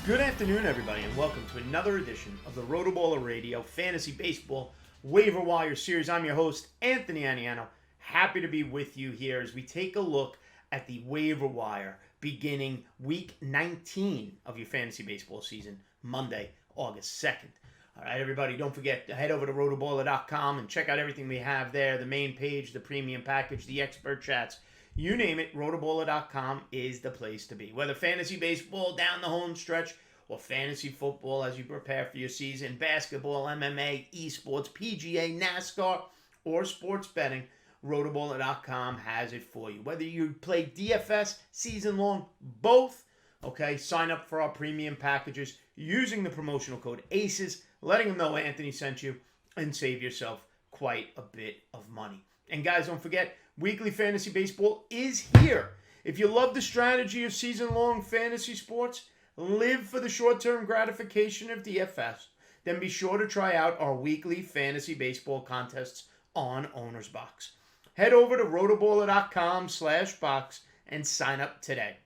Good afternoon, everybody, and welcome to another edition of the RotoBaller Radio Fantasy Baseball Waiver Wire Series. I'm your host, Anthony Aniano. Happy to be with you here as we take a look at the waiver wire beginning week 19 of your fantasy baseball season, Monday, August 2nd. All right, everybody, don't forget to head over to rotoballer.com and check out everything we have there, the main page, the premium package, the expert chats. You name it, rotoballer.com is the place to be. Whether fantasy baseball down the home stretch or fantasy football as you prepare for your season, basketball, MMA, esports, PGA, NASCAR, or sports betting, rotoballer.com has it for you. Whether you play DFS season long, both, okay, sign up for our premium packages using the promotional code ACES, letting them know Anthony sent you, and save yourself quite a bit of money. And guys, don't forget, weekly fantasy baseball is here. If you love the strategy of season-long fantasy sports, live for the short-term gratification of DFS, then be sure to try out our weekly fantasy baseball contests on Owner's Box. Head over to rotoballer.com/box and sign up today.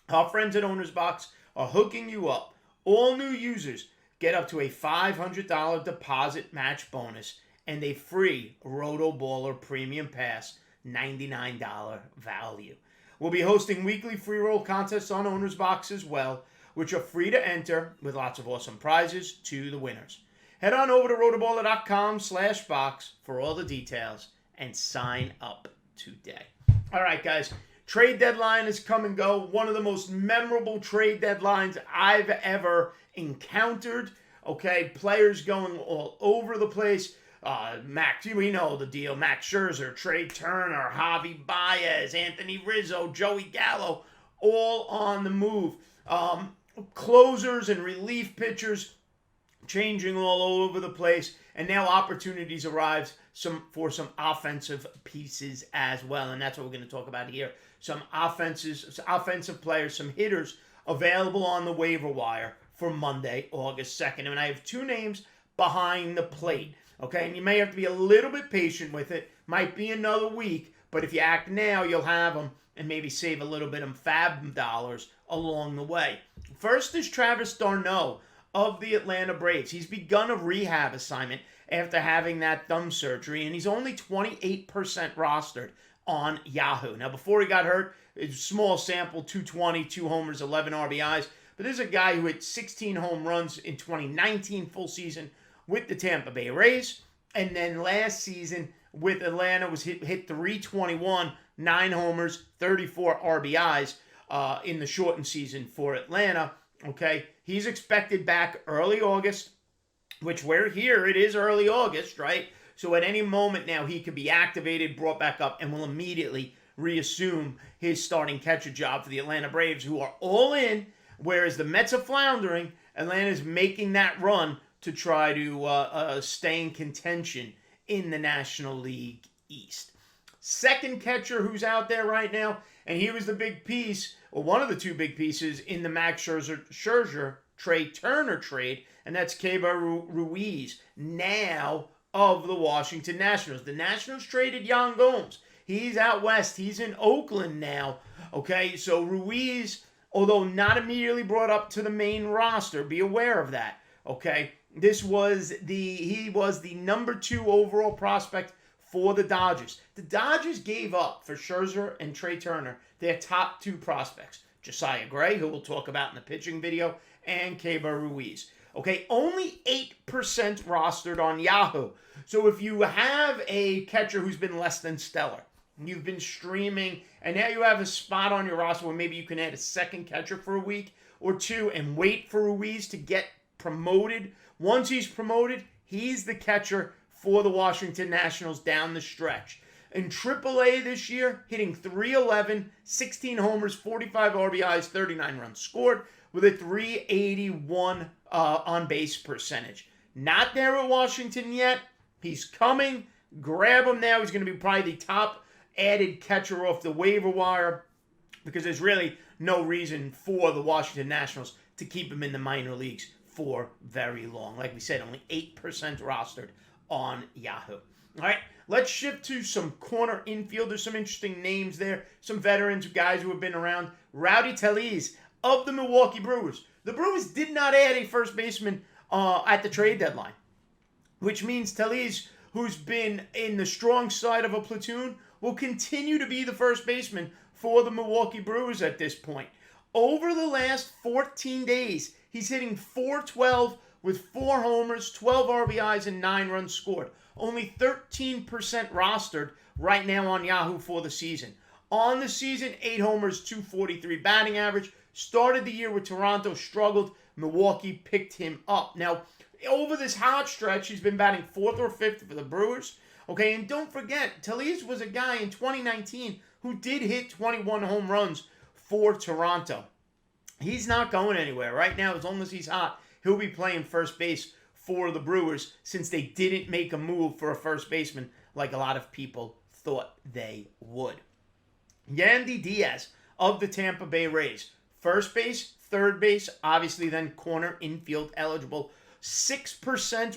Our friends at Owner's Box are hooking you up. All new users get up to a $500 deposit match bonus and a free RotoBaller Premium Pass $99 value. We'll be hosting weekly free roll contests on Owner's Box as well, which are free to enter with lots of awesome prizes to the winners. Head on over to rotoballer.com/box for all the details and sign up today. All right, guys, trade deadline is come and go. One of the most memorable trade deadlines I've ever encountered. Okay, players going all over the place. Max, we know the deal. Max Scherzer, Trey Turner, Javi Baez, Anthony Rizzo, Joey Gallo, all on the move. Closers and relief pitchers changing all over the place. And now opportunities arrive for some offensive pieces as well. And that's what we're going to talk about here. Some offensive players, some hitters available on the waiver wire for Monday, August 2nd. And I have two names behind the plate. Okay, and you may have to be a little bit patient with it. Might be another week, but if you act now, you'll have them and maybe save a little bit of fab dollars along the way. First is Travis d'Arnaud of the Atlanta Braves. He's begun a rehab assignment after having that thumb surgery, and he's only 28% rostered on Yahoo. Now, before he got hurt, it's a small sample, 220, 2 homers, 11 RBIs, but this is a guy who hit 16 home runs in 2019 full season with the Tampa Bay Rays, and then last season with Atlanta was hit 321, 9 homers, 34 RBIs in the shortened season for Atlanta. Okay, he's expected back early August, which we're here. It is early August, right? So at any moment now he could be activated, brought back up, and will immediately reassume his starting catcher job for the Atlanta Braves, who are all in, whereas the Mets are floundering. Atlanta's making that run to try to stay in contention in the National League East. Second catcher who's out there right now, and he was the big piece, or one of the two big pieces in the Max Scherzer Trey Turner trade, and that's Keibert Ruiz, now of the Washington Nationals. The Nationals traded Yan Gomes. He's out west. He's in Oakland now. Okay, so Ruiz, although not immediately brought up to the main roster, be aware of that. Okay, he was the number 2 overall prospect for the Dodgers. The Dodgers gave up for Scherzer and Trey Turner their top 2 prospects, Josiah Gray, who we'll talk about in the pitching video, and Keibert Ruiz. Okay, only 8% rostered on Yahoo. So if you have a catcher who's been less than stellar, you've been streaming, and now you have a spot on your roster where maybe you can add a second catcher for a week or two and wait for Ruiz to get promoted. Once he's promoted, he's the catcher for the Washington Nationals down the stretch. In AAA this year, hitting .311, 16 homers, 45 RBIs, 39 runs scored, with a .381 on-base percentage. Not there at Washington yet. He's coming. Grab him now. He's going to be probably the top added catcher off the waiver wire because there's really no reason for the Washington Nationals to keep him in the minor leagues for very long. Like we said, only 8% rostered on Yahoo. All right, let's shift to some corner infielders, some interesting names there, some veterans, guys who have been around. Rowdy Tellez of the Milwaukee Brewers, The Brewers did not add a first baseman at the trade deadline, which means Tellez, who's been in the strong side of a platoon, will continue to be the first baseman for the Milwaukee Brewers at this point. Over the last 14 days, he's hitting .412 with 4 homers, 12 RBIs, and 9 runs scored. Only 13% rostered right now on Yahoo for the season. On the season, 8 homers, .243 batting average. Started the year with Toronto, struggled. Milwaukee picked him up. Now, over this hot stretch, he's been batting 4th or 5th for the Brewers. Okay, and don't forget, Tellez was a guy in 2019 who did hit 21 home runs for Toronto. He's not going anywhere. Right now, as long as he's hot, he'll be playing first base for the Brewers since they didn't make a move for a first baseman like a lot of people thought they would. Yandy Diaz of the Tampa Bay Rays. First base, third base, obviously then corner, infield eligible. 6%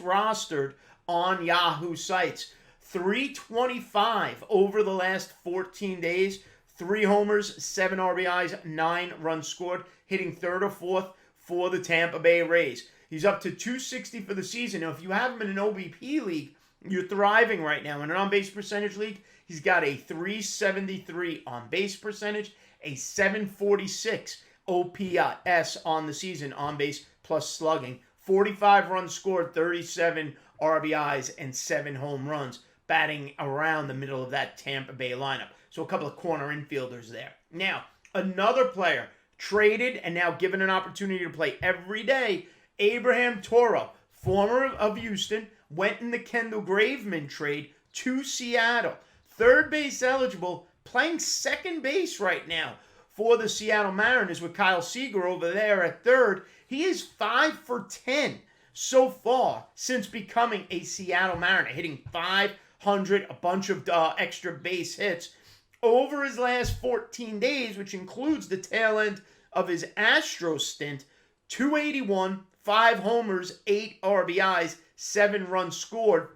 rostered on Yahoo sites. 325 over the last 14 days. 3 homers, 7 RBIs, 9 runs scored, hitting 3rd or 4th for the Tampa Bay Rays. He's up to 260 for the season. Now, if you have him in an OBP league, you're thriving right now. In an on-base percentage league, he's got a 373 on-base percentage, a 746 OPS on the season, on-base plus slugging, 45 runs scored, 37 RBIs, and 7 home runs, batting around the middle of that Tampa Bay lineup. So a couple of corner infielders there. Now, another player traded and now given an opportunity to play every day, Abraham Toro, former of Houston, went in the Kendall Graveman trade to Seattle. Third base eligible, playing second base right now for the Seattle Mariners with Kyle Seager over there at third. He is 5 for 10 so far since becoming a Seattle Mariner, hitting .500, a bunch of extra base hits. Over his last 14 days, which includes the tail end of his Astros stint, 281, 5 homers, 8 RBIs, 7 runs scored.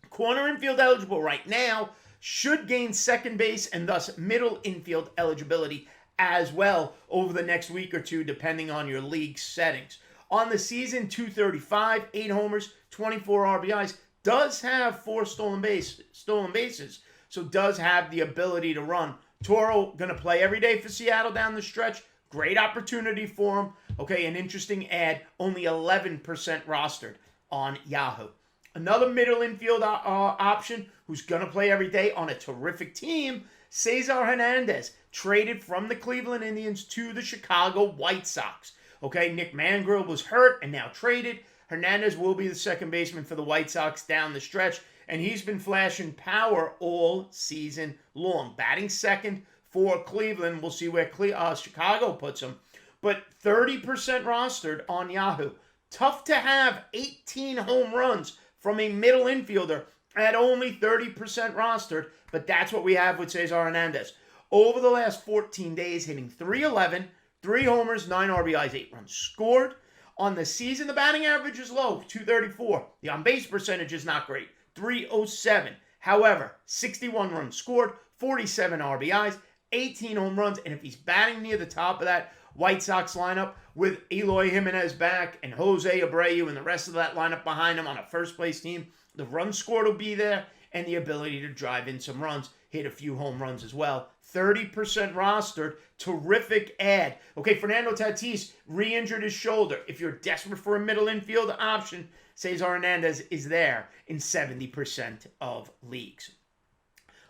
Corner infield eligible right now, should gain second base and thus middle infield eligibility as well over the next week or two, depending on your league settings. On the season, 235, 8 homers, 24 RBIs, does have 4 stolen bases, so does have the ability to run. Toro going to play every day for Seattle down the stretch. Great opportunity for him. Okay, an interesting ad, only 11% rostered on Yahoo. Another middle infield option who's going to play every day on a terrific team, Cesar Hernandez, traded from the Cleveland Indians to the Chicago White Sox. Okay, Nick Mangrove was hurt and now traded. Hernandez will be the second baseman for the White Sox down the stretch, and he's been flashing power all season long. Batting second for Cleveland. We'll see where Chicago puts him. But 30% rostered on Yahoo. Tough to have 18 home runs from a middle infielder at only 30% rostered, but that's what we have with Cesar Hernandez. Over the last 14 days, hitting .311, 3 homers, 9 RBIs, 8 runs scored. On the season, the batting average is low, .234. The on-base percentage is not great, .307. However, 61 runs scored, 47 RBIs, 18 home runs, and if he's batting near the top of that White Sox lineup with Eloy Jimenez back and Jose Abreu and the rest of that lineup behind him on a first-place team, the run scored will be there and the ability to drive in some runs, hit a few home runs as well. 30% rostered, terrific ad. Okay, Fernando Tatis re-injured his shoulder. If you're desperate for a middle infield option, Cesar Hernandez is there in 70% of leagues.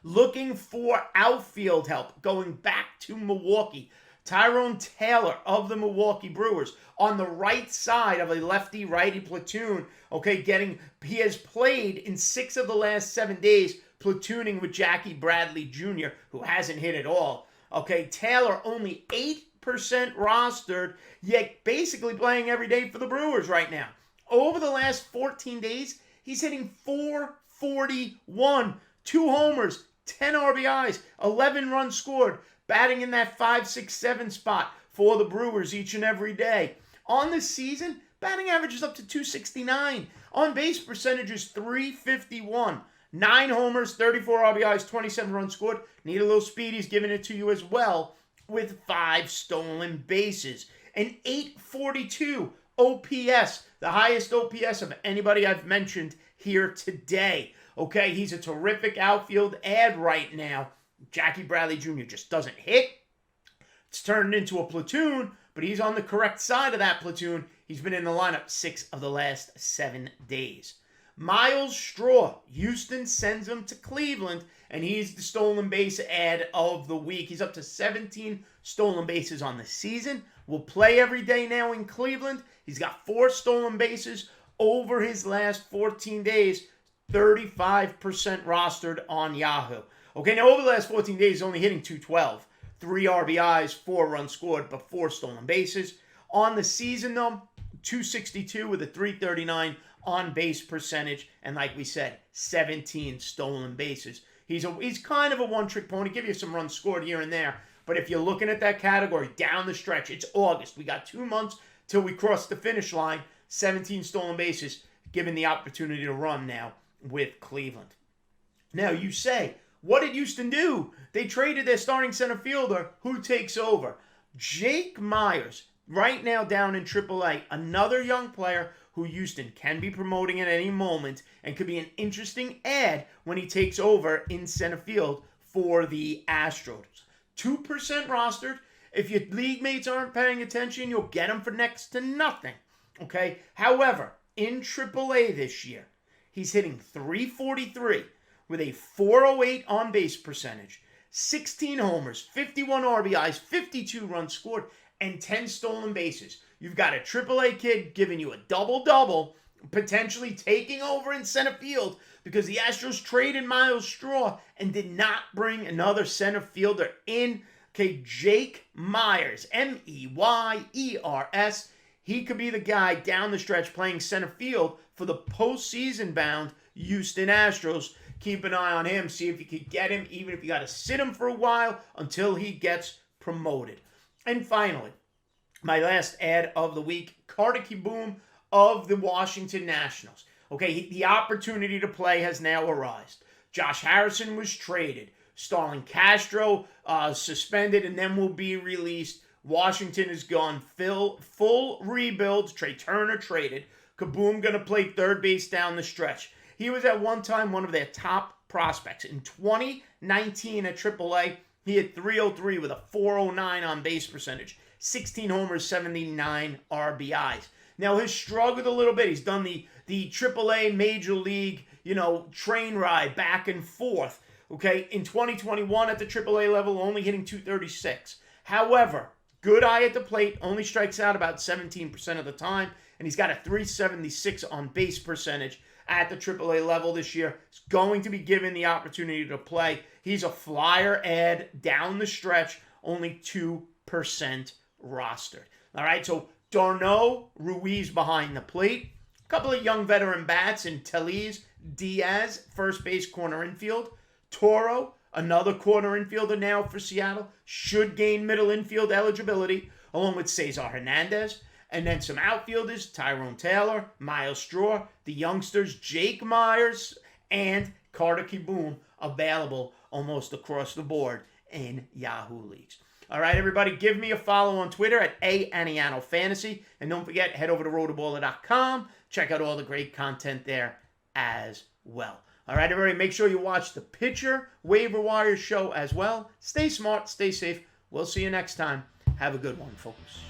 Looking for outfield help, going back to Milwaukee, Tyrone Taylor of the Milwaukee Brewers on the right side of a lefty-righty platoon. Okay, he has played in 6 of the last 7 days, platooning with Jackie Bradley Jr., who hasn't hit at all. Okay, Taylor only 8% rostered, yet basically playing every day for the Brewers right now. Over the last 14 days, he's hitting .441, 2 homers, 10 RBIs, 11 runs scored, batting in that 5, 6, 7 spot for the Brewers each and every day. On the season, batting average is up to .269. On base percentage is .351. 9 homers, 34 RBIs, 27 runs scored. Need a little speed, he's giving it to you as well with 5 stolen bases. an 842 OPS, the highest OPS of anybody I've mentioned here today. Okay, he's a terrific outfield ad right now. Jackie Bradley Jr. just doesn't hit. It's turned into a platoon, but he's on the correct side of that platoon. He's been in the lineup 6 of the last 7 days. Myles Straw, Houston sends him to Cleveland, and he's the stolen base ad of the week. He's up to 17 stolen bases on the season. Will play every day now in Cleveland. He's got 4 stolen bases over his last 14 days, 35% rostered on Yahoo. Okay, now over the last 14 days, he's only hitting .212. 3 RBIs, 4 runs scored, but 4 stolen bases. On the season, though, .262 with a .339 on-base percentage, and like we said, 17 stolen bases. He's kind of a one-trick pony. Give you some runs scored here and there, but if you're looking at that category down the stretch, it's August. We got 2 months till we cross the finish line. 17 stolen bases, given the opportunity to run now with Cleveland. Now, you say, what did Houston do? They traded their starting center fielder. Who takes over? Jake Meyers, right now down in AAA, another young player who Houston can be promoting at any moment and could be an interesting ad when he takes over in center field for the Astros. 2% rostered. If your league mates aren't paying attention, you'll get him for next to nothing. Okay? However, in AAA this year, he's hitting .343 with a .408 on-base percentage, 16 homers, 51 RBIs, 52 runs scored, and 10 stolen bases. You've got a AAA kid giving you a double-double, potentially taking over in center field because the Astros traded Myles Straw and did not bring another center fielder in. Okay, Jake Meyers, Meyers. He could be the guy down the stretch playing center field for the postseason-bound Houston Astros. Keep an eye on him. See if you can get him, even if you got to sit him for a while until he gets promoted. And finally, my last ad of the week, Kieboom of the Washington Nationals. Okay, the opportunity to play has now arisen. Josh Harrison was traded. Starlin Castro suspended and then will be released. Washington is gone full rebuild. Trey Turner traded. Kieboom going to play third base down the stretch. He was at one time one of their top prospects. In 2019 at AAA, he had .303 with a .409 on base percentage, 16 homers, 79 RBIs. Now, he's struggled a little bit. He's done the AAA Major League, train ride back and forth. Okay, in 2021 at the AAA level, only hitting .236. However, good eye at the plate, only strikes out about 17% of the time, and he's got a .376 on base percentage at the AAA level this year. He's going to be given the opportunity to play. He's a flyer ad down the stretch, only 2% rostered. All right, so Darno Ruiz behind the plate. A couple of young veteran bats in Tellez, Diaz, first base, corner infield. Toro, another corner infielder now for Seattle, should gain middle infield eligibility, along with Cesar Hernandez. And then some outfielders, Tyrone Taylor, Myles Straw, the youngsters, Jake Meyers, and Kieboom, available almost across the board in Yahoo leagues. All right, everybody, give me a follow on Twitter at Aniano Fantasy. And don't forget, head over to rotoballer.com. Check out all the great content there as well. All right, everybody, make sure you watch the Pitcher Waiver Wire show as well. Stay smart, stay safe. We'll see you next time. Have a good one, folks.